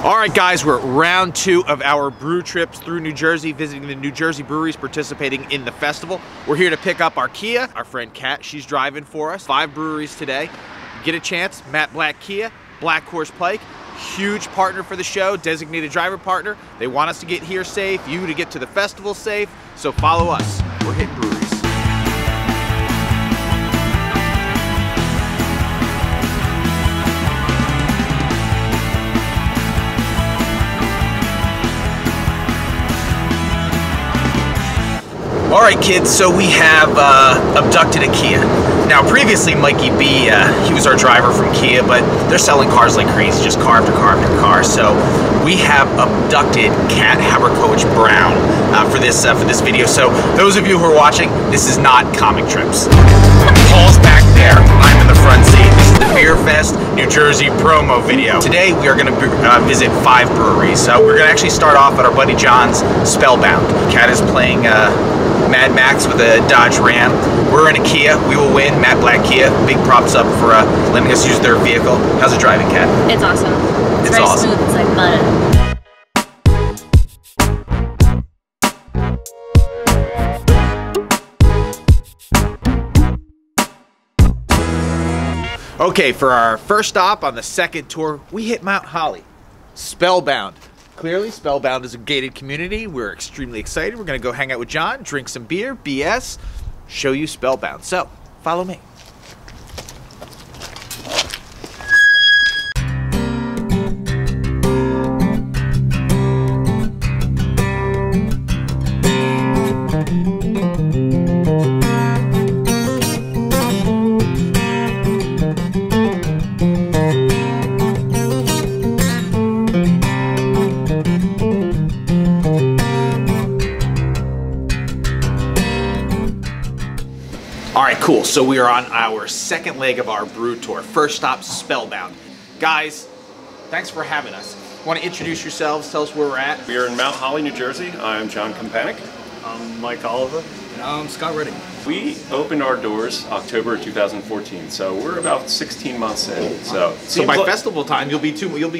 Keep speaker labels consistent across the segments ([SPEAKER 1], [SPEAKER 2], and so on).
[SPEAKER 1] All right, guys, we're at round 2 of our brew trips through New Jersey, visiting the New Jersey breweries participating in the festival. We're here to pick up our Kia. Our friend Kat, she's driving for us. 5 breweries today. Get a chance, Matt Black Kia, Black Horse Pike, huge partner for the show, designated driver partner. They want us to get here safe, you to get to the festival safe, so follow us. We're hitting breweries. All right, kids, so we have abducted a Kia. Now, previously, Mikey B, he was our driver from Kia, but they're selling cars like crazy, just car after car after car. So we have abducted Kat Haberkovich Brown for this video. So those of you who are watching, this is not comic trips. Paul's back there, I'm in the front seat. This is the Beer Fest New Jersey promo video. Today we are going to visit 5 breweries. So we're going to actually start off at our buddy John's Spellbound. Kat is playing Mad Max with a Dodge Ram. We're in a Kia. We will win. Matt Black Kia. Big props up for letting us use their vehicle. How's it driving, Kat?
[SPEAKER 2] It's awesome. It's very
[SPEAKER 1] awesome.
[SPEAKER 2] Smooth. It's like butter.
[SPEAKER 1] Okay, for our first stop on the second tour, we hit Mount Holly. Spellbound. Clearly, Spellbound is a gated community. We're extremely excited. We're going to go hang out with John, drink some beer, BS, show you Spellbound. So, follow me. All right, cool. So we are on our second leg of our brew tour. First stop, Spellbound. Guys, thanks for having us. Want to introduce yourselves? Tell us where we're at.
[SPEAKER 3] We are in Mount Holly, New Jersey. I'm John Kompanic.
[SPEAKER 4] I'm Mike Oliver. And I'm Scott Redding.
[SPEAKER 3] We opened our doors October 2014, so we're about 16 months in. So
[SPEAKER 1] by festival time, you'll be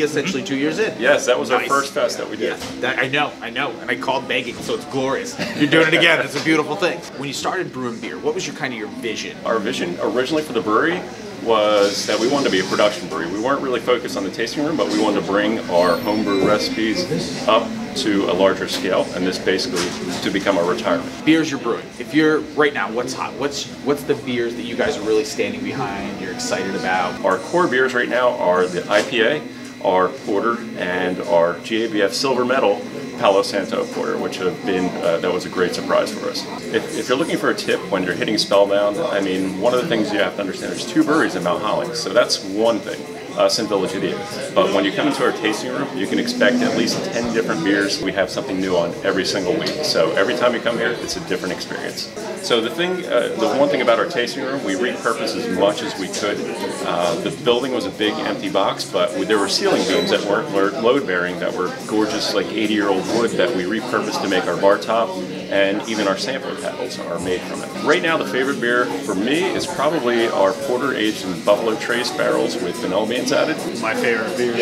[SPEAKER 1] essentially 2 years in.
[SPEAKER 3] Yes, that was our
[SPEAKER 1] Nice.
[SPEAKER 3] First fest that we did.
[SPEAKER 1] Yeah, I know, and I called begging, so it's glorious. You're doing it again. It's a beautiful thing. When you started brewing beer, what was your vision?
[SPEAKER 3] Our vision originally for the brewery was that we wanted to be a production brewery. We weren't really focused on the tasting room, but we wanted to bring our homebrew recipes up to a larger scale, and this basically to become our retirement.
[SPEAKER 1] Beers you're brewing. If you're right now, what's hot? What's the beers that you guys are really standing behind? You're excited about?
[SPEAKER 3] Our core beers right now are the IPA, our porter, and our GABF Silver Medal Palo Santo porter, which have been that was a great surprise for us. If you're looking for a tip when you're hitting Spellbound, I mean, one of the things you have to understand, there's 2 breweries in Mount Holly, so that's one thing. Us and Village Idiot. But when you come into our tasting room, you can expect at least 10 different beers. We have something new on every single week. So every time you come here, it's a different experience. So the one thing about our tasting room, we repurposed as much as we could. The building was a big empty box, but there were ceiling beams that weren't load bearing, that were gorgeous, like 80-year-old wood that we repurposed to make our bar top, and even our sampler paddles are made from it. Right now, the favorite beer for me is probably our porter aged in Buffalo Trace barrels with vanilla beans added.
[SPEAKER 4] My favorite beer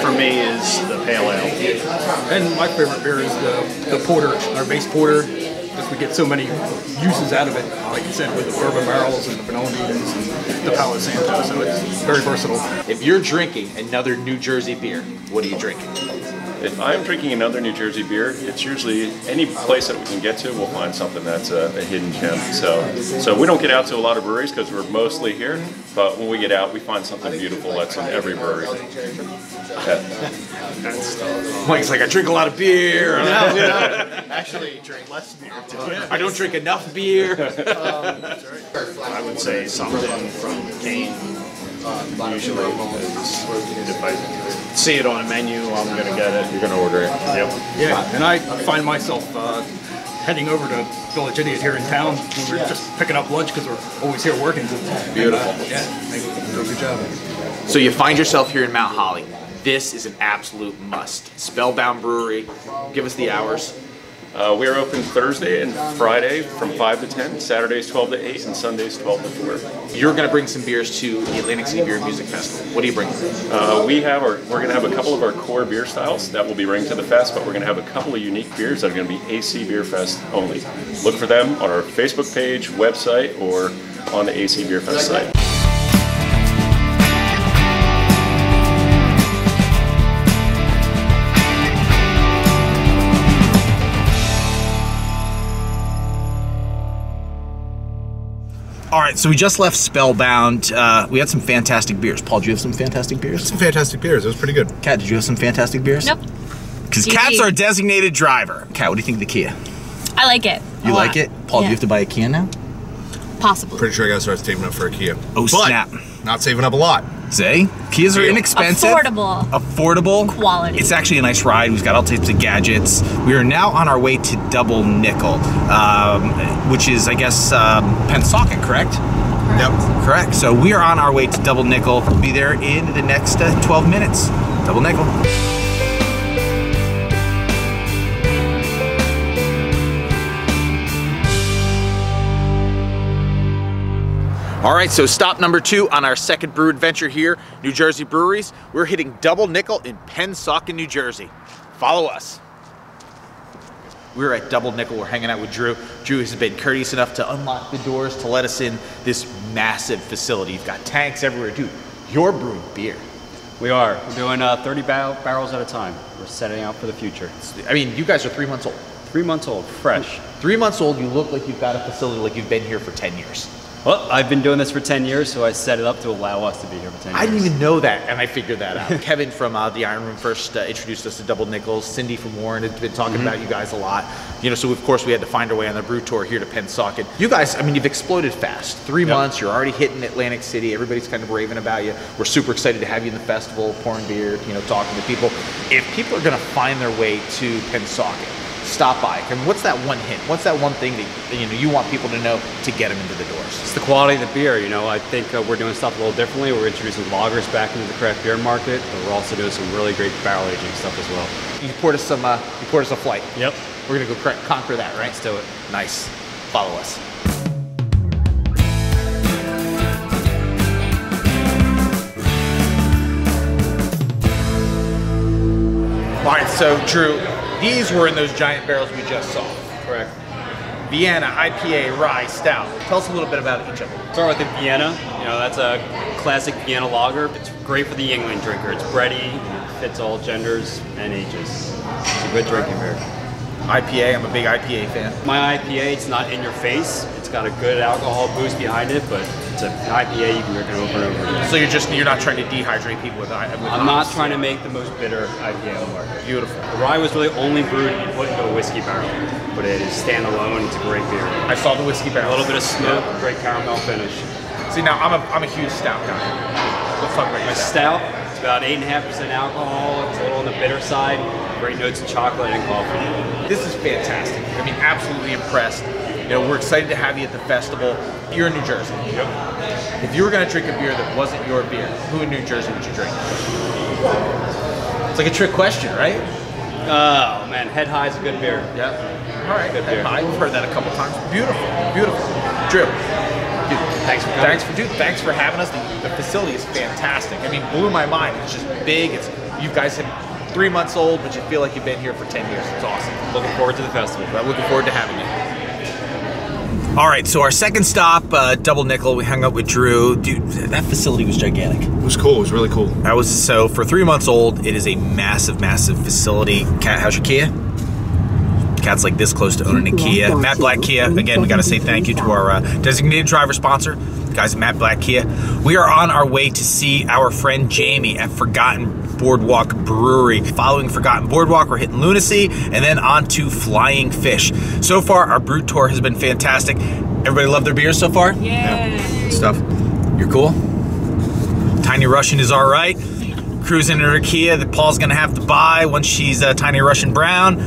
[SPEAKER 4] for me is the Pale Ale. And my favorite beer is the porter, our base porter, because we get so many uses out of it. Like you said, with the bourbon barrels and the vanilla beans and the Palo Santo, so it's very versatile.
[SPEAKER 1] If you're drinking another New Jersey beer, what are you drinking?
[SPEAKER 3] If I'm drinking another New Jersey beer, it's usually any place that we can get to, we'll find something that's a hidden gem. So we don't get out to a lot of breweries because we're mostly here, but when we get out, we find something beautiful that's in every brewery.
[SPEAKER 1] Mike's like, I drink a lot of beer.
[SPEAKER 4] Actually, drink less beer too.
[SPEAKER 1] I don't drink enough beer.
[SPEAKER 4] I would say something from Kane. Usually, if I see it on a menu, I'm going to get it.
[SPEAKER 1] You're going to order it.
[SPEAKER 4] Yep. Yeah, and I find myself heading over to Village Idiot here in town. We're just picking up lunch because we're always here working.
[SPEAKER 1] Beautiful.
[SPEAKER 4] They do a good job.
[SPEAKER 1] So you find yourself here in Mount Holly. This is an absolute must. Spellbound Brewery. Give us the hours.
[SPEAKER 3] We are open Thursday and Friday from 5 to 10, Saturdays 12 to 8, and Sundays 12 to 4.
[SPEAKER 1] You're going to bring some beers to the Atlantic City Beer Music Festival. What do you bring?
[SPEAKER 3] We're going to have a couple of our core beer styles that we'll be bringing to the fest, but we're going to have a couple of unique beers that are going to be AC Beer Fest only. Look for them on our Facebook page, website, or on the AC Beer Fest site.
[SPEAKER 1] All right, so we just left Spellbound. We had some fantastic beers. Paul, did you have some fantastic beers?
[SPEAKER 2] Some fantastic beers. It was pretty good.
[SPEAKER 1] Kat, did you have some fantastic beers?
[SPEAKER 5] Nope.
[SPEAKER 1] Because Kat's our designated driver. Kat, what do you think of the Kia?
[SPEAKER 5] I like it.
[SPEAKER 1] You like it? Paul, do you have to buy a Kia now?
[SPEAKER 5] Possibly.
[SPEAKER 2] Pretty sure I gotta start saving up for a Kia.
[SPEAKER 1] Oh,
[SPEAKER 2] but
[SPEAKER 1] snap.
[SPEAKER 2] Not saving up a lot.
[SPEAKER 1] Say, Kias are inexpensive. Affordable.
[SPEAKER 5] Quality.
[SPEAKER 1] It's actually a nice ride. We've got all types of gadgets. We are now on our way to Double Nickel, which is, I guess, Pensacola, correct?
[SPEAKER 2] Yep.
[SPEAKER 1] Correct. So we are on our way to Double Nickel. We'll be there in the next 12 minutes. Double Nickel. All right, so stop number 2 on our second brew adventure here, New Jersey Breweries. We're hitting Double Nickel in Pensacola, New Jersey. Follow us. We're at Double Nickel. We're hanging out with Drew. Drew has been courteous enough to unlock the doors to let us in this massive facility. You've got tanks everywhere. Dude, you're brewing beer.
[SPEAKER 6] We are. We're doing 30 barrels at a time. We're setting out for the future.
[SPEAKER 1] I mean, you guys are 3 months old.
[SPEAKER 6] 3 months old, fresh.
[SPEAKER 1] 3 months old, you look like you've got a facility like you've been here for 10 years.
[SPEAKER 6] Well, I've been doing this for 10 years, so I set it up to allow us to be here for 10 years.
[SPEAKER 1] I didn't even know that, and I figured that out. Kevin from the Iron Room first introduced us to Double Nickels. Cindy from Warren has been talking about you guys a lot. You know, so of course we had to find our way on the brew tour here to Pensacola. You guys, I mean, you've exploded fast. 3 months, you're already hitting Atlantic City. Everybody's kind of raving about you. We're super excited to have you in the festival, pouring beer, you know, talking to people. If people are going to find their way to Pensacola, stop by. And what's that one hint? What's that one thing that you want people to know to get them into the doors?
[SPEAKER 6] It's the quality of the beer. You know, I think we're doing stuff a little differently. We're introducing lagers back into the craft beer market, but we're also doing some really great barrel aging stuff as well.
[SPEAKER 1] You poured us some. You poured us a flight.
[SPEAKER 6] Yep.
[SPEAKER 1] We're gonna go conquer that, right?
[SPEAKER 6] Let's do it.
[SPEAKER 1] Nice. Follow us. All right, so Drew, these were in those giant barrels we just saw.
[SPEAKER 6] Correct.
[SPEAKER 1] Vienna, IPA, rye, stout. Tell us a little bit about each of them.
[SPEAKER 6] Start with the Vienna. You know, that's a classic Vienna lager. It's great for the Yingling drinker. It's bready, fits all genders and ages. It's a good drinking beer.
[SPEAKER 1] IPA, I'm a big IPA fan.
[SPEAKER 6] My IPA, it's not in your face. It's got a good alcohol boost behind it, but it's an IPA you can drink it over and over again.
[SPEAKER 1] So you're not trying to dehydrate people with
[SPEAKER 6] I'm not trying to make the most bitter IPA on the market.
[SPEAKER 1] Beautiful.
[SPEAKER 6] The rye was really only brewed and put into a whiskey barrel, but it is standalone. It's a great beer.
[SPEAKER 1] I saw the whiskey barrel.
[SPEAKER 6] A little bit of smoke, great caramel finish.
[SPEAKER 1] See, now I'm a huge stout guy. Let's talk about your
[SPEAKER 6] stout. It's about 8.5% alcohol. It's a little on the bitter side. Great notes of chocolate and coffee.
[SPEAKER 1] This is fantastic. I mean, absolutely impressed. You know, we're excited to have you at the festival. You're in New Jersey.
[SPEAKER 6] Yep.
[SPEAKER 1] If you were going to drink a beer that wasn't your beer, who in New Jersey would you drink? It's like a trick question, right?
[SPEAKER 6] Oh man, Head High is a good beer.
[SPEAKER 1] Yeah. All right.
[SPEAKER 6] Good beer.
[SPEAKER 1] I've heard that a couple times. Beautiful, beautiful. Drew, dude,
[SPEAKER 6] Thanks for coming.
[SPEAKER 1] Thanks for having us. The facility is fantastic. I mean, blew my mind. It's just big. You guys have 3 months old, but you feel like you've been here for 10 years. It's awesome.
[SPEAKER 6] Looking forward to the festival.
[SPEAKER 1] I'm looking forward to having you. All right, so our second stop, Double Nickel. We hung out with Drew. Dude, that facility was gigantic.
[SPEAKER 2] It was cool. It was really cool.
[SPEAKER 1] So for 3 months old, it is a massive, massive facility. Kat, how's your Kia? Kat's like this close to owning a Kia. Matt Black Kia. Again, we got to say thank you to our designated driver sponsor, the guys at Matt Black Kia. We are on our way to see our friend Jamie at Forgotten Boardwalk Brewery. Following Forgotten Boardwalk, we're hitting Lunacy and then on to Flying Fish. So far, our brew tour has been fantastic. Everybody love their beers so far?
[SPEAKER 5] Yeah.
[SPEAKER 1] Good stuff. You're cool? Tiny Russian is all right. Cruising in her Kia that Paul's gonna have to buy once she's Tiny Russian Brown.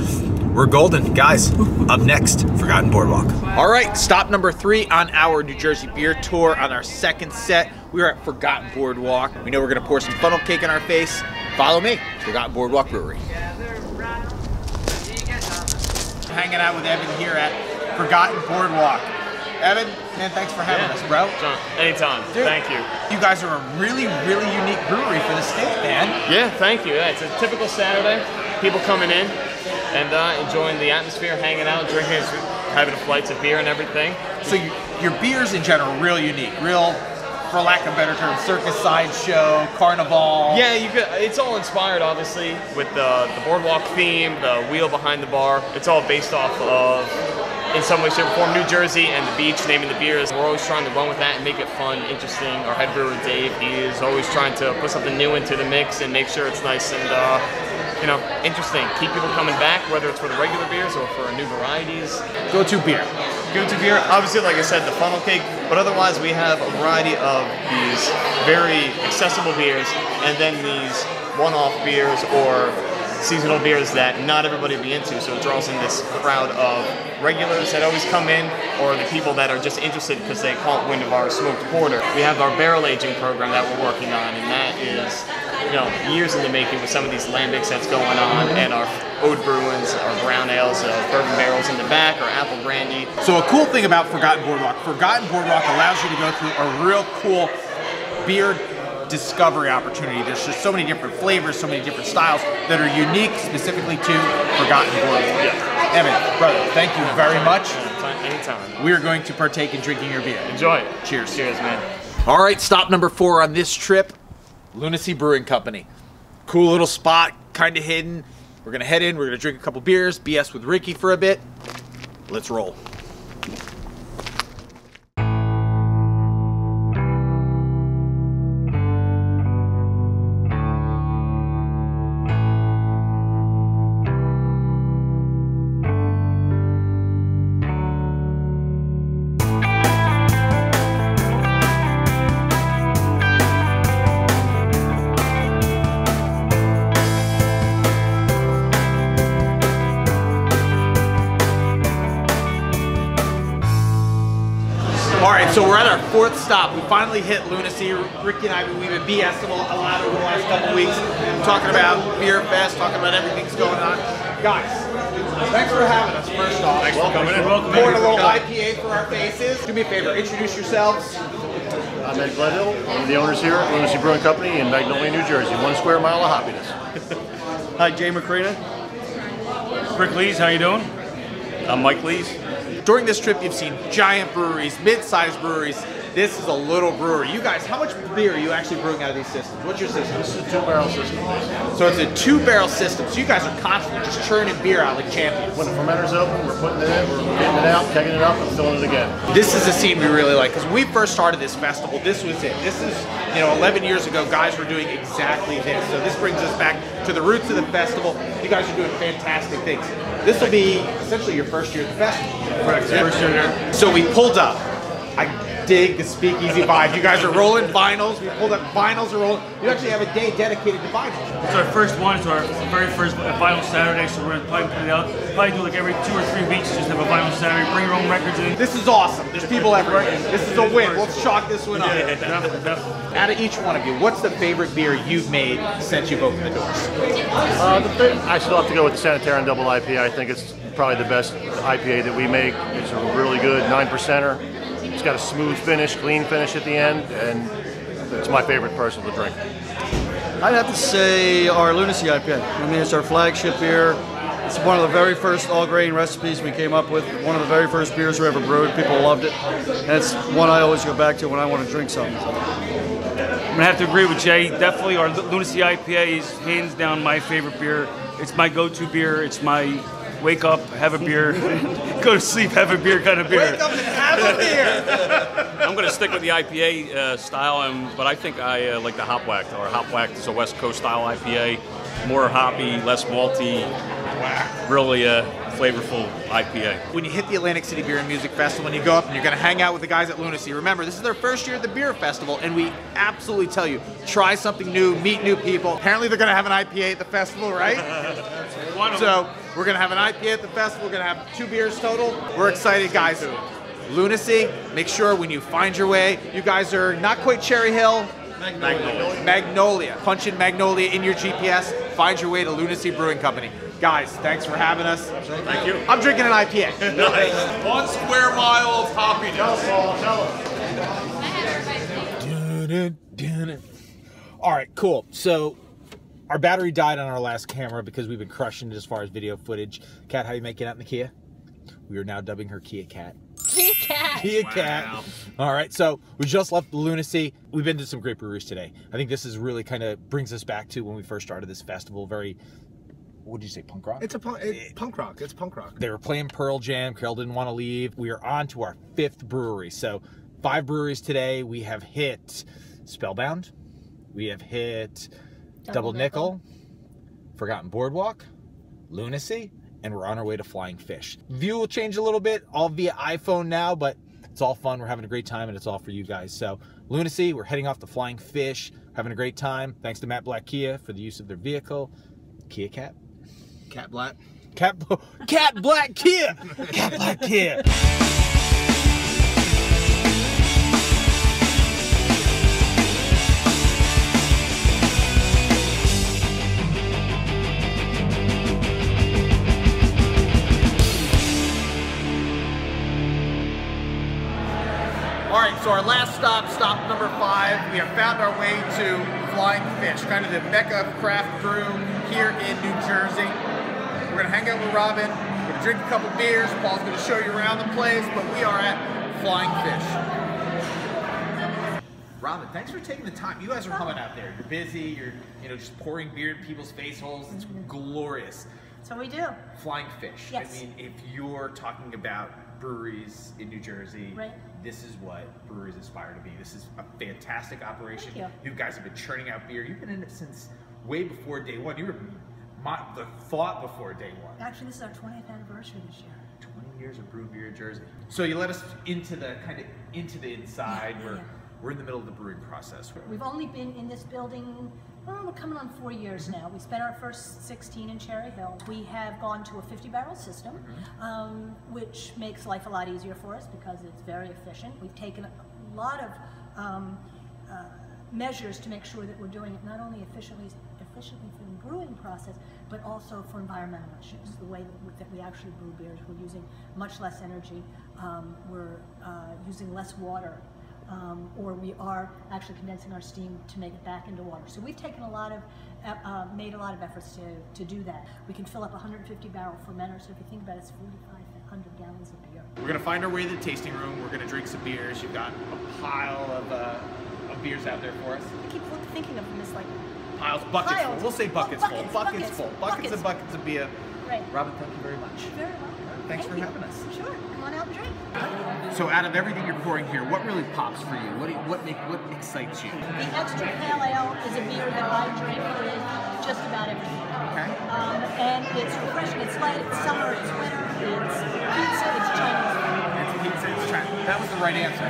[SPEAKER 1] We're golden. Guys, up next, Forgotten Boardwalk. All right, stop number 3 on our New Jersey beer tour. On our second set, we're at Forgotten Boardwalk. We know we're gonna pour some funnel cake in our face. Follow me, Forgotten Boardwalk Brewery. hanging out with Evan here at Forgotten Boardwalk. Evan, man, thanks for having us, bro.
[SPEAKER 7] John, anytime.
[SPEAKER 1] Dude,
[SPEAKER 7] thank you.
[SPEAKER 1] You guys are a really, really unique brewery for the state, man.
[SPEAKER 7] Yeah, thank you. Yeah, it's a typical Saturday. People coming in and enjoying the atmosphere, hanging out, drinking, having flights of beer and everything.
[SPEAKER 1] So your beers in general are real unique, real, for lack of a better term, circus sideshow, carnival.
[SPEAKER 7] Yeah, it's all inspired, obviously, with the boardwalk theme, the wheel behind the bar. It's all based off of, in some way, shape, or form, New Jersey and the beach, naming the beers. We're always trying to run with that and make it fun, interesting. Our head brewer, Dave, he is always trying to put something new into the mix and make sure it's nice and, interesting. Keep people coming back, whether it's for the regular beers or for new varieties.
[SPEAKER 1] Go-to beer.
[SPEAKER 7] Go-to beer, obviously, like I said, the funnel cake, but otherwise we have a variety of these very accessible beers and then these one-off beers or seasonal beers that not everybody will be into, so it draws in this crowd of regulars that always come in, or the people that are just interested because they caught wind of our smoked porter. We have our barrel aging program that we're working on, and that is, years in the making with some of these lambics that's going on, and our Ode Bruins, our brown ales, bourbon barrels in the back, our apple brandy.
[SPEAKER 1] So a cool thing about Forgotten Boardwalk allows you to go through a real cool beer discovery opportunity. There's just so many different flavors, so many different styles that are unique specifically to Forgotten Boardwalk.
[SPEAKER 7] Yeah.
[SPEAKER 1] Evan, brother, thank you very much.
[SPEAKER 7] Anytime.
[SPEAKER 1] We are going to partake in drinking your beer.
[SPEAKER 7] Enjoy it.
[SPEAKER 1] Cheers.
[SPEAKER 7] Cheers, man.
[SPEAKER 1] All right, stop number 4 on this trip, Lunacy Brewing Company. Cool little spot, kind of hidden. We're gonna head in, we're gonna drink a couple beers, BS with Ricky for a bit. Let's roll. So we're at our 4th stop. We finally hit Lunacy. Ricky and I, we've been BSing a lot over the last couple weeks, talking about Beer Fest, talking about everything that's going on. Guys, thanks for having us, first off.
[SPEAKER 7] Thanks for coming in. Welcome.
[SPEAKER 1] Pouring a little IPA for our faces. Do me a favor, introduce yourselves.
[SPEAKER 8] I'm Ed Gledhill, one of the owners here at Lunacy Brewing Company in Magnolia, New Jersey. 1 square mile of happiness.
[SPEAKER 9] Hi, Jay McCrena. Rick Lees, how you doing?
[SPEAKER 7] I'm Mike Lees.
[SPEAKER 1] During this trip, you've seen giant breweries, mid-sized breweries. This is a little brewery. You guys, how much beer are you actually brewing out of these systems? What's your system?
[SPEAKER 8] This is a 2-barrel system.
[SPEAKER 1] So it's a 2-barrel system. So you guys are constantly just churning beer out like champions.
[SPEAKER 8] When the fermenter's open, we're putting it in, we're getting it out, kegging it up, and filling it again.
[SPEAKER 1] This is a scene we really like, because when we first started this festival, this was it. This is, 11 years ago, guys were doing exactly this. So this brings us back to the roots of the festival. You guys are doing fantastic things. This will be essentially your first year at the festival.
[SPEAKER 9] Correct, first year here.
[SPEAKER 1] So we pulled up. I dig the speakeasy vibe. You guys are rolling vinyls. We pulled up. Vinyls are rolling. You actually have a day dedicated to vinyls.
[SPEAKER 9] It's our first one. It's our very first vinyl Saturday, so we're going to probably put it out. Probably do like every 2 or 3 weeks, just have a vinyl Saturday. Bring your own records in.
[SPEAKER 1] This is awesome. There's people everywhere. This is a win. Let's chalk this one up.
[SPEAKER 9] Yeah, definitely.
[SPEAKER 1] Out of each one of you, what's the favorite beer you've made since you've opened the doors?
[SPEAKER 8] I still have to go with the Sanitarian Double IPA. I think it's probably the best IPA that we make. It's a really good 9%er. It's got a smooth finish, clean finish at the end, and it's my favorite personal to drink.
[SPEAKER 10] I'd have to say our Lunacy IPA. I mean, it's our flagship beer. It's one of the very first all-grain recipes we came up with. One of the very first beers we ever brewed. People loved it. And it's one I always go back to when I want to drink something.
[SPEAKER 9] I'm going to have to agree with Jay. Definitely our Lunacy IPA is hands down my favorite beer. It's my go-to beer. It's my wake up, have a beer, go to sleep, have a beer kind of beer.
[SPEAKER 1] Wake up and have a beer!
[SPEAKER 11] I'm going to stick with the IPA style, but I think I like the Hop Whacked. Our Hop Whacked is a West Coast style IPA. More hoppy, less malty, really flavorful IPA.
[SPEAKER 1] When you hit the Atlantic City Beer and Music Festival and you go up and you're going to hang out with the guys at Lunacy, remember, this is their first year at the beer festival, and we absolutely tell you, try something new, meet new people. Apparently they're going to have an IPA at the festival, right? So we're going to have an IPA at the festival. We're going to have 2 beers total. We're excited, guys. Lunacy, make sure when you find your way, you guys are not quite Cherry Hill, Magnolia. Punch in Magnolia in your GPS. find your way to Lunacy Brewing Company. Guys, thanks for having us.
[SPEAKER 2] Thank you.
[SPEAKER 1] I'm drinking an IPA.
[SPEAKER 2] Nice. 1 square mile of happiness.
[SPEAKER 1] All right, cool. So our battery died on our last camera because we've been crushing it as far as video footage. Kat, how you making out in the Kia? We are now dubbing her Kia Cat.
[SPEAKER 5] Kia Cat.
[SPEAKER 1] Kia Cat. All right, so we just left the Lunacy. We've been to some great breweries today. I think this is really kind of brings us back to when we first started this festival. Very, what did you say, punk rock?
[SPEAKER 2] It's punk rock. It's punk rock.
[SPEAKER 1] They were playing Pearl Jam. Carol didn't want to leave. We are on to our 5th brewery. So 5 breweries today. We have hit Spellbound. We have hit Double Nickel, Forgotten Boardwalk, Lunacy, and we're on our way to Flying Fish. View will change a little bit, all via iPhone now, but it's all fun. We're having a great time, and it's all for you guys. So Lunacy, we're heading off to Flying Fish, having a great time. Thanks to Matt Black Kia for the use of their vehicle. Kia Cat.
[SPEAKER 2] Cat Black.
[SPEAKER 1] Cat Black Kia. Cat Black Kia. All right, so our last stop number 5, we have found our way to Flying Fish, kind of the mecca of craft brew here in New Jersey. We're gonna hang out with Robin, we're gonna drink a couple beers, Paul's gonna show you around the place, but we are at Flying Fish. Robin, thanks for taking the time. You guys are coming out there. You're busy, you're just pouring beer in people's face holes. It's glorious.
[SPEAKER 12] That's what we do.
[SPEAKER 1] Flying Fish.
[SPEAKER 12] Yes.
[SPEAKER 1] I mean, if you're talking about breweries in New Jersey,
[SPEAKER 12] right,
[SPEAKER 1] this is what breweries aspire to be. This is a fantastic operation.
[SPEAKER 12] Thank you.
[SPEAKER 1] You guys have been churning out beer. You've been in it since way before day one. You were the thought before day one.
[SPEAKER 12] Actually, this is our 20th anniversary this year.
[SPEAKER 1] 20 years of brewing beer in Jersey. So you let us into the inside.
[SPEAKER 12] Yeah.
[SPEAKER 1] We're in the middle of the brewing process.
[SPEAKER 12] We've only been in this building, we're coming on 4 years now. We spent our first 16 in Cherry Hill. We have gone to a 50-barrel system, which makes life a lot easier for us because it's very efficient. We've taken a lot of measures to make sure that we're doing it not only efficiently for the brewing process, but also for environmental issues. The way that we actually brew beers, we're using much less energy, we're using less water, or we are actually condensing our steam to make it back into water. So we've taken a lot of, made a lot of efforts to do that. We can fill up a 150-barrel fermenter, so if you think about it, it's 4,500 gallons of beer.
[SPEAKER 1] We're gonna find our way to the tasting room. We're gonna drink some beers. You've got a pile of beers out there for us.
[SPEAKER 12] I keep thinking of them as like
[SPEAKER 1] buckets full. We'll say buckets full.
[SPEAKER 12] Buckets
[SPEAKER 1] full.
[SPEAKER 12] full.
[SPEAKER 1] Buckets and buckets of beer.
[SPEAKER 12] Right.
[SPEAKER 1] Robin, thank you very much.
[SPEAKER 12] You're very welcome.
[SPEAKER 1] Thanks for having us.
[SPEAKER 12] Sure. Come on out and drink.
[SPEAKER 1] So out of everything you're pouring here, what really pops for you? What excites you?
[SPEAKER 12] The extra pale ale is a beer that I drink with just about everything.
[SPEAKER 1] Okay.
[SPEAKER 12] And it's refreshing. It's light. It's summer. It's winter. It's pizza. It's Chinese food.
[SPEAKER 1] It's pizza. It's Chinese. That was the right answer.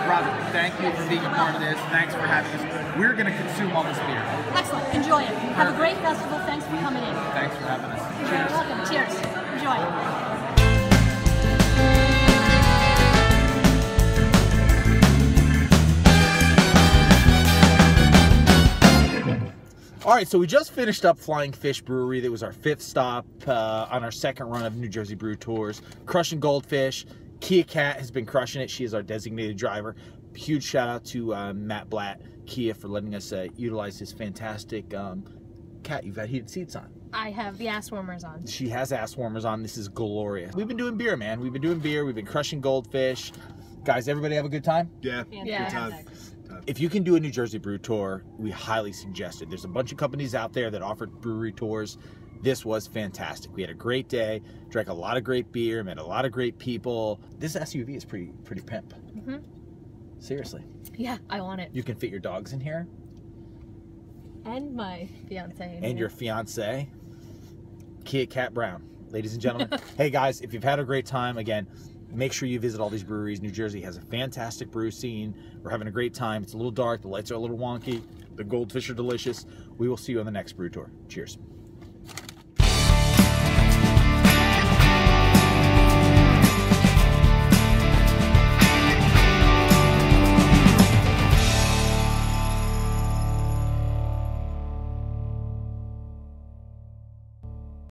[SPEAKER 1] Robin, thank you for being a part of this. Thanks for having us. We're going to consume all this beer.
[SPEAKER 12] Excellent. Enjoy it. Have a great festival. Thanks for coming in.
[SPEAKER 1] Thanks for having us.
[SPEAKER 12] You're very welcome. Cheers. Enjoy.
[SPEAKER 1] All right, so we just finished up Flying Fish Brewery. That was our 5th stop on our 2nd run of New Jersey Brew Tours. Crushing Goldfish. Kia Cat has been crushing it. She is our designated driver. Huge shout out to Matt Blatt Kia for letting us utilize his fantastic Cat. You've had heated seats on.
[SPEAKER 5] I have the ass warmers on.
[SPEAKER 1] She has ass warmers on. This is glorious. We've been doing beer, man. We've been doing beer. We've been crushing Goldfish. Guys, everybody have a good time?
[SPEAKER 2] Yeah.
[SPEAKER 5] Yeah.
[SPEAKER 2] Good time.
[SPEAKER 1] If you can do a New Jersey Brew Tour, we highly suggest it. There's a bunch of companies out there that offer brewery tours. This was fantastic. We had a great day, drank a lot of great beer, met a lot of great people. This SUV is pretty pimp. Seriously.
[SPEAKER 5] Yeah, I want it.
[SPEAKER 1] You can fit your dogs in here.
[SPEAKER 5] And my fiance.
[SPEAKER 1] And your fiance. Kia Cat Brown. Ladies and gentlemen. Hey guys, if you've had a great time, again, make sure you visit all these breweries. New Jersey has a fantastic brew scene. We're having a great time. It's a little dark. The lights are a little wonky. The goldfish are delicious. We will see you on the next brew tour. Cheers.